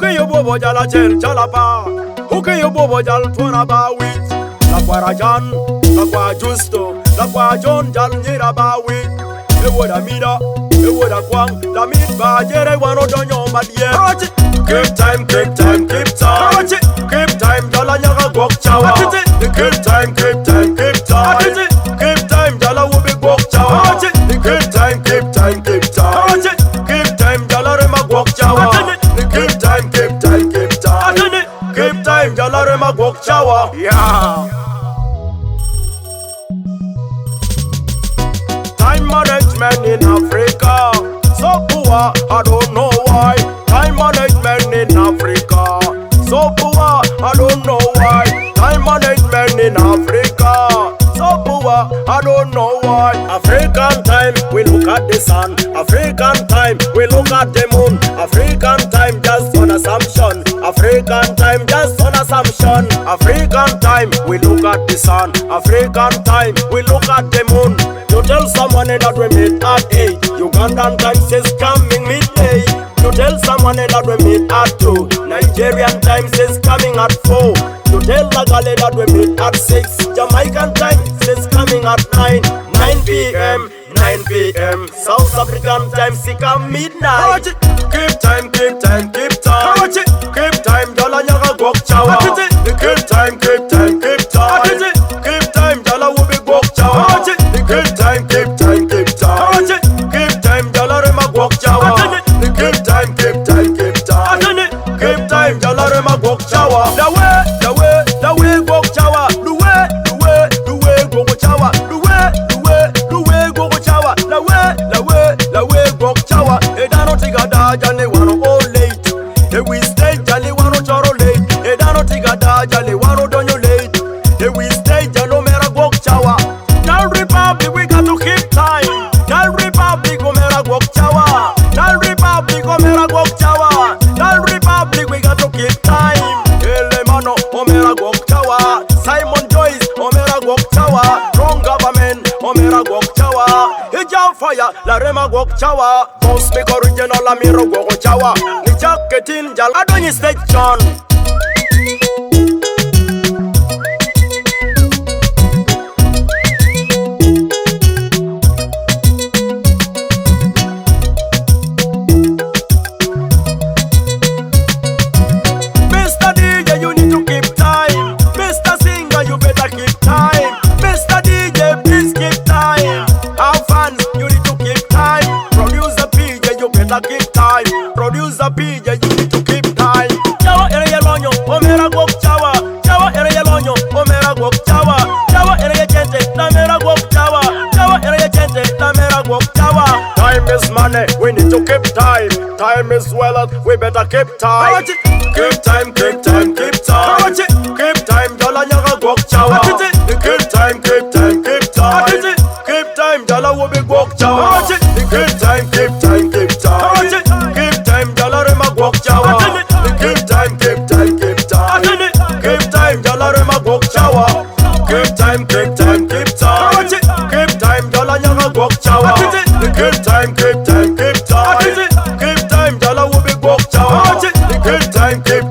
Uke yo bobo jala chen jala pa. Uke yo bobo jal tuana ba wit. La kwa Rajan, la kwa Justo, la kwa John jal nyira ba wit. E woda mida, e woda kwang. La mit ba jere wano donyo madye. Keep time, keep time, keep time. Keep time jala nyaga gok chawa. Keep time, keep time, keep time. Keep time jala wubi gok chawa. Keep time, keep time, keep time. Keep time jala rema gok chawa. Keep time, keep time, keep time. Keep time jala rema gok chawa. Yeah. Time management in Africa so poor, I don't know why. Time management in Africa so poor, I don't know why. Time management in Africa so poor, I don't know why. African time, we look at the sun. African time, we look at the moon. African time, just on assumption. African time, just on assumption. African time, we look at the sun. African time, we look at the moon. You tell someone that we meet at 8. Ugandan time says coming midday. You tell someone that we meet at 2. Nigerian time says coming at 4. You tell Lagale that we meet at 6. Jamaican time says coming at 9. 9 p.m. 9 p.m. South African time say come midnight. Keep time, keep time, keep time. Keep time, jala nyaga gok chawa. Keep time, keep time, keep time. Keep time, jala wubi gok chawa. Keep time, keep time, keep time. Keep time, jala rema gok chawa. Keep time, keep time, keep time. Keep time, jala rema gok chawa. The way gok chawa. The way gok chawa. The way gok chawa. The way gok chawa. Edano tiga da jale wano all late. We stay jale wano choro late. Edano tiga da jale wano donyo late. We stay jalo mera gok chawa. Now Republic we got to keep time. Now Republic go mera gok chawa. Now Republic go mera gok chawa. Now Republic we got to keep time. Ele mano o mera gok chawa. Simon Joyce o mera gok chawa. Wrong government o mera gok chawa. Hijab fire la rema gok chawa. Boss make original la mero gok chawa. Ni jacketin jal adonyi station. Keep time, producer PJ, you need to keep time. Chawa ere yelonyo, omera gok chawa. Chawa ere yelonyo, omera gok chawa. Chawa ere yechente, tamera gok chawa. Chawa ere yechente, tamera gok chawa. Time is money, we need to keep time. Time is wealth, we better keep time. Keep time, keep time, keep time. Keep time, jala nyaga gok chawa. Keep time, keep time, keep time. Keep time, jala wobi gok chawa. Keep time, keep time, keep time. Keep time, jala rema gok chawa. Keep time, keep time, keep time. Keep time, jala rema gok chawa. Keep time, keep time, keep time. Keep time, jala nyaga gok chawa. Keep time, keep time, keep time. Keep time, jala wubi gok chawa. Keep time, keep